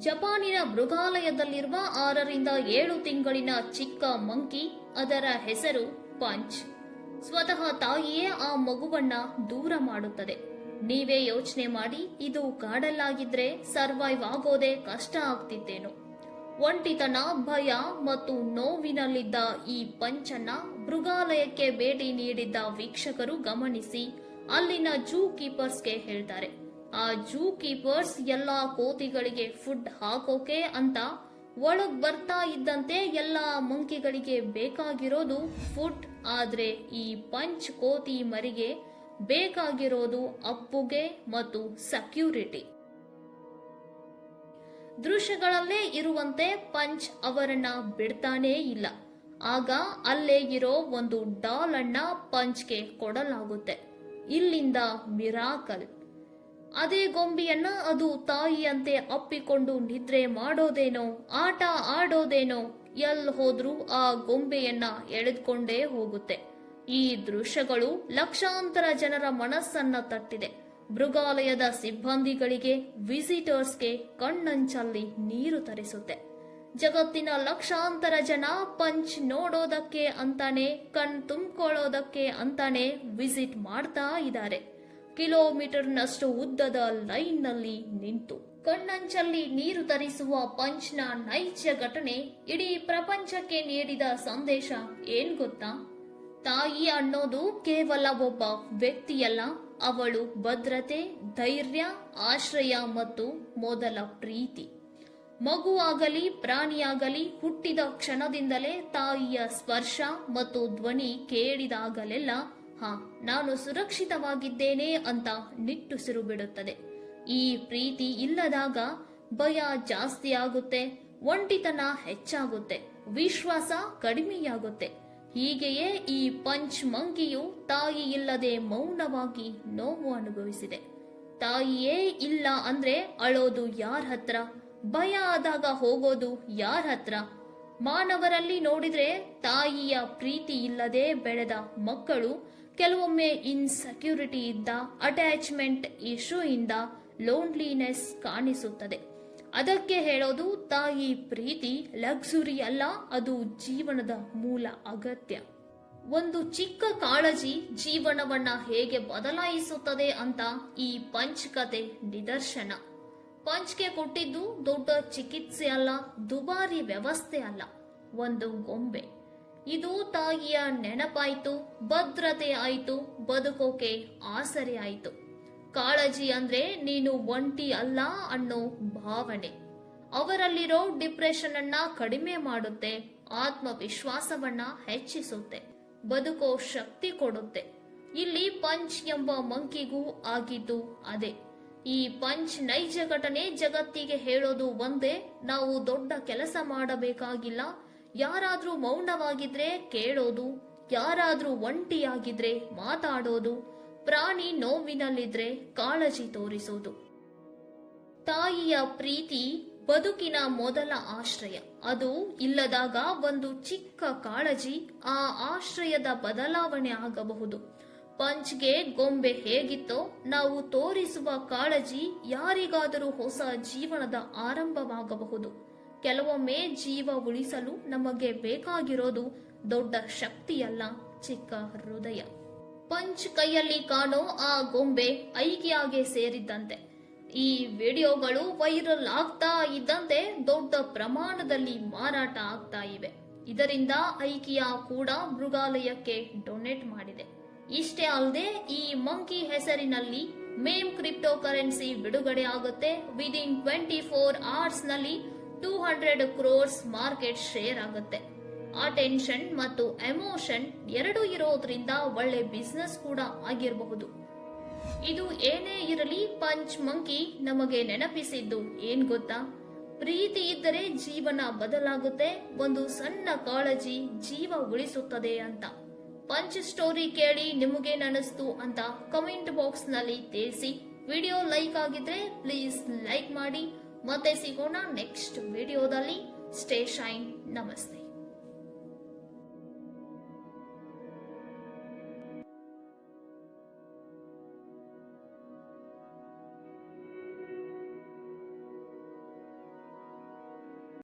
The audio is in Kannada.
ಜಪಾನಿನ ಮೃಗಾಲಯದಲ್ಲಿರುವ 6 ರಿಂದ 7 ತಿಂಗಳಿನ ಚಿಕ್ಕ ಮಂಕಿ, ಅದರ ಹೆಸರು ಪಂಚ್. ಸ್ವತಃ ತಾಯಿಯೇ ಆ ಮಗುವನ್ನ ದೂರ ಮಾಡುತ್ತದೆ. ನೀವೇ ಯೋಚನೆ ಮಾಡಿ, ಇದು ಕಾಡಲ್ಲಾಗಿದ್ರೆ ಸರ್ವೈವ್ ಆಗೋದೇ ಕಷ್ಟ ಆಗ್ತಿತ್ತೇನೋ. ಒಂಟಿತನ, ಭಯ ಮತ್ತು ನೋವಿನಲ್ಲಿದ್ದ ಈ ಪಂಚನ್ನ ಮೃಗಾಲಯಕ್ಕೆ ಭೇಟಿ ನೀಡಿದ್ದ ವೀಕ್ಷಕರು ಗಮನಿಸಿ ಅಲ್ಲಿನ ಜೂ ಕೀಪರ್ಸ್ಗೆ ಹೇಳ್ತಾರೆ. ಆ ಜೂ ಕೀಪರ್ಸ್ ಎಲ್ಲಾ ಕೋತಿಗಳಿಗೆ ಫುಡ್ ಹಾಕೋಕೆ ಅಂತ ಒಳಗ್ ಬರ್ತಾ ಇದ್ದಂತೆ ಎಲ್ಲಾ ಮಂಕಿಗಳಿಗೆ ಬೇಕಾಗಿರೋದು ಫುಡ್, ಆದ್ರೆ ಈ ಪಂಚ್ ಕೋತಿ ಮರಿಗೆ ಬೇಕಾಗಿರೋದು ಅಪ್ಪುಗೆ ಮತ್ತು ಸೆಕ್ಯೂರಿಟಿ. ದೃಶ್ಯಗಳಲ್ಲೇ ಇರುವಂತೆ ಪಂಚ್ ಅವರನ್ನ ಬಿಡ್ತಾನೇ ಇಲ್ಲ. ಆಗ ಅಲ್ಲೇ ಇರೋ ಒಂದು ಡಾಲ್ ಅನ್ನ ಪಂಚ್ಗೆ ಕೊಡಲಾಗುತ್ತೆ. ಇಲ್ಲಿಂದ ಮಿರಾಕಲ್. ಅದೇ ಗೊಂಬೆಯನ್ನ ಅದು ತಾಯಿಯಂತೆ ಅಪ್ಪಿಕೊಂಡು ನಿದ್ರೆ ಮಾಡೋದೇನೋ, ಆಟ ಆಡೋದೇನೋ, ಎಲ್ ಹೋದ್ರೂ ಆ ಗೊಂಬೆಯನ್ನ ಎಳೆದುಕೊಂಡೇ ಹೋಗುತ್ತೆ. ಈ ದೃಶ್ಯಗಳು ಲಕ್ಷಾಂತರ ಜನರ ಮನಸ್ಸನ್ನ ತಟ್ಟಿದೆ. ಮೃಗಾಲಯದ ಸಿಬ್ಬಂದಿಗಳಿಗೆ, ವಿಸಿಟರ್ಸ್ಗೆ ಕಣ್ಣಂಚಲ್ಲಿ ನೀರು ತರಿಸುತ್ತೆ. ಜಗತ್ತಿನ ಲಕ್ಷಾಂತರ ಜನ ಪಂಚ್ ನೋಡೋದಕ್ಕೆ ಅಂತಾನೆ, ಕಣ್ ತುಂಬಿಕೊಳ್ಳೋದಕ್ಕೆ ಅಂತಾನೆ ವಿಸಿಟ್ ಮಾಡ್ತಾ ಇದ್ದಾರೆ. ಕಿಲೋಮೀಟರ್ನಷ್ಟು ಉದ್ದದ ಲೈನ್ನಲ್ಲಿ ನಿಂತು ಕಣ್ಣಂಚಲ್ಲಿ ನೀರು ತರಿಸುವ ಪಂಚ್ನ ನೈಜ ಘಟನೆ ಇಡೀ ಪ್ರಪಂಚಕ್ಕೆ ನೀಡಿದ ಸಂದೇಶ ಏನ್ ಗೊತ್ತಾ? ತಾಯಿ ಅನ್ನೋದು ಕೇವಲ ಒಬ್ಬ ವ್ಯಕ್ತಿಯಲ್ಲ, ಅವಳು ಭದ್ರತೆ, ಧೈರ್ಯ, ಆಶ್ರಯ ಮತ್ತು ಮೊದಲ ಪ್ರೀತಿ. ಮಗು ಆಗಲಿ ಪ್ರಾಣಿಯಾಗಲಿ ಹುಟ್ಟಿದ ಕ್ಷಣದಿಂದಲೇ ತಾಯಿಯ ಸ್ಪರ್ಶ ಮತ್ತು ಧ್ವನಿ ಕೇಳಿದಾಗಲೆಲ್ಲ ನಾನು ಸುರಕ್ಷಿತವಾಗಿದ್ದೇನೆ ಅಂತ ನಿಟ್ಟುಸಿರು ಬಿಡುತ್ತದೆ. ಈ ಪ್ರೀತಿ ಇಲ್ಲದಾಗ ಭಯ ಜಾಸ್ತಿ ಆಗುತ್ತೆ, ಒಂಟಿತನ ಹೆಚ್ಚಾಗುತ್ತೆ, ವಿಶ್ವಾಸ ಕಡಿಮೆಯಾಗುತ್ತೆ. ಹೀಗೆಯೇ ಈ ಪಂಚ್ ಮಂಕಿಯು ತಾಯಿ ಇಲ್ಲದೆ ಮೌನವಾಗಿ ನೋವು ಅನುಭವಿಸಿದೆ. ತಾಯಿಯೇ ಇಲ್ಲ ಅಂದ್ರೆ ಅಳೋದು ಯಾರ ಹತ್ರ? ಭಯ ಆದಾಗ ಹೋಗೋದು ಯಾರ ಹತ್ರ? ಮಾನವರಲ್ಲಿ ನೋಡಿದ್ರೆ ತಾಯಿಯ ಪ್ರೀತಿ ಇಲ್ಲದೆ ಬೆಳೆದ ಮಕ್ಕಳು ಕೆಲವೊಮ್ಮೆ ಇನ್ಸೆಕ್ಯೂರಿಟಿ ಇಂದ, ಅಟ್ಯಾಚ್ಮೆಂಟ್ ಇಶ್ಯೂ ಇಂದ ಲೋನ್ಲಿನೆಸ್ ಕಾಣಿಸುತ್ತದೆ. ಅದಕ್ಕೆ ಹೇಳೋದು, ತಾಯಿ ಪ್ರೀತಿ ಲಕ್ಸುರಿ ಅಲ್ಲ, ಅದು ಜೀವನದ ಮೂಲ ಅಗತ್ಯ. ಒಂದು ಚಿಕ್ಕ ಕಾಳಜಿ ಜೀವನವನ್ನ ಹೇಗೆ ಬದಲಾಯಿಸುತ್ತದೆ ಅಂತ ಈ ಪಂಚ್ ಕತೆ ನಿದರ್ಶನ. ಪಂಚ್ಗೆ ಕೊಟ್ಟಿದ್ದು ದೊಡ್ಡ ಚಿಕಿತ್ಸೆ ಅಲ್ಲ, ದುಬಾರಿ ವ್ಯವಸ್ಥೆ ಅಲ್ಲ, ಒಂದು ಗೊಂಬೆ. ಇದು ತಾಯಿಯ ನೆನಪಾಯ್ತು, ಭದ್ರತೆ ಆಯ್ತು, ಬದುಕೋಕೆ ಆಸರೆ ಆಯ್ತು. ಕಾಳಜಿ ಅಂದ್ರೆ ನೀನು ಒಂಟಿ ಅಲ್ಲ ಅನ್ನೋ ಭಾವನೆ. ಅವರಲ್ಲಿರೋ ಡಿಪ್ರೆಷನ್ ಅನ್ನ ಕಡಿಮೆ ಮಾಡುತ್ತೆ, ಆತ್ಮವಿಶ್ವಾಸವನ್ನ ಹೆಚ್ಚಿಸುತ್ತೆ, ಬದುಕೋ ಶಕ್ತಿ ಕೊಡುತ್ತೆ. ಇಲ್ಲಿ ಪಂಚ್ ಎಂಬ ಮಂಕಿಗೂ ಆಗಿದ್ದು ಅದೇ. ಈ ಪಂಚ್ ನೈಜ ಘಟನೆ ಜಗತ್ತಿಗೆ ಹೇಳೋದು ಒಂದೇ, ನಾವು ದೊಡ್ಡ ಕೆಲಸ ಮಾಡಬೇಕಾಗಿಲ್ಲ. ಯಾರಾದ್ರೂ ಮೌನವಾಗಿದ್ರೆ ಕೇಳೋದು, ಯಾರಾದ್ರೂ ಒಂಟಿಯಾಗಿದ್ರೆ ಮಾತಾಡೋದು, ಪ್ರಾಣಿ ನೋವಿನಲ್ಲಿದ್ರೆ ಕಾಳಜಿ ತೋರಿಸೋದು. ತಾಯಿಯ ಪ್ರೀತಿ ಬದುಕಿನ ಮೊದಲ ಆಶ್ರಯ. ಅದು ಇಲ್ಲದಾಗ ಒಂದು ಚಿಕ್ಕ ಕಾಳಜಿ ಆ ಆಶ್ರಯದ ಬದಲಾವಣೆ ಆಗಬಹುದು. ಪಂಚ್ಗೆ ಗೊಂಬೆ ಹೇಗಿತ್ತೋ, ನಾವು ತೋರಿಸುವ ಕಾಳಜಿ ಯಾರಿಗಾದರೂ ಹೊಸ ಜೀವನದ ಆರಂಭವಾಗಬಹುದು. ಕೆಲವೊಮ್ಮೆ ಜೀವ ಉಳಿಸಲು ನಮಗೆ ಬೇಕಾಗಿರೋದು ದೊಡ್ಡ ಶಕ್ತಿಯಲ್ಲ, ಚಿಕ್ಕ ಹೃದಯ. ಪಂಚ್ ಕೈಯಲ್ಲಿ ಕಾಣೋ ಆ ಗೊಂಬೆ ಐಕಿಯಾಗೆ ಸೇರಿದ್ದಂತೆ. ಈ ವಿಡಿಯೋಗಳು ವೈರಲ್ ಆಗ್ತಾ ಇದ್ದಂತೆ ದೊಡ್ಡ ಪ್ರಮಾಣದಲ್ಲಿ ಮಾರಾಟ ಆಗ್ತಾ ಇವೆ. ಇದರಿಂದ ಐಕಿಯಾ ಕೂಡ ಮೃಗಾಲಯಕ್ಕೆ ಡೊನೇಟ್ ಮಾಡಿದೆ. ಇಷ್ಟೇ ಅಲ್ಲದೆ ಈ ಮಂಕಿ ಹೆಸರಿನಲ್ಲಿ ಮೇಮ್ ಕ್ರಿಪ್ಟೋ ಕರೆನ್ಸಿ ಬಿಡುಗಡೆ ಆಗುತ್ತೆ. ವಿದಿನ್ 24 hours ನಲ್ಲಿ 200 crores ಮಾರ್ಕೆಟ್ ಶೇರ್ ಆಗುತ್ತೆ. ಆ ಟೆನ್ಷನ್ ಮತ್ತು ಎಮೋಷನ್ ಎರಡೂ ಇರೋದ್ರಿಂದ ಒಳ್ಳೆ ಬಿಸ್ನೆಸ್ ಕೂಡ ಆಗಿರಬಹುದು. ಇದು ಏನೇ ಇರಲಿ, ಪಂಚ್ ಮಂಕಿ ನಮಗೆ ನೆನಪಿಸಿದ್ದು ಏನ್ ಗೊತ್ತಾ? ಪ್ರೀತಿ ಇದ್ದರೆ ಜೀವನ ಬದಲಾಗುತ್ತೆ, ಒಂದು ಸಣ್ಣ ಕಾಳಜಿ ಜೀವ ಉಳಿಸುತ್ತದೆ ಅಂತ. ಪಂಚ್ ಸ್ಟೋರಿ ಕೇಳಿ ನಿಮಗೇನನಿಸ್ತು ಅಂತ ಕಮೆಂಟ್ ಬಾಕ್ಸ್ ನಲ್ಲಿ ತಿಳಿಸಿ. ವಿಡಿಯೋ ಲೈಕ್ ಆಗಿದ್ರೆ ಪ್ಲೀಸ್ ಲೈಕ್ ಮಾಡಿ. ಮತ್ತೆ ಸಿಗೋಣ ನೆಕ್ಸ್ಟ್ ವಿಡಿಯೋದಲ್ಲಿ. Stay shine. ನಮಸ್ತೆ.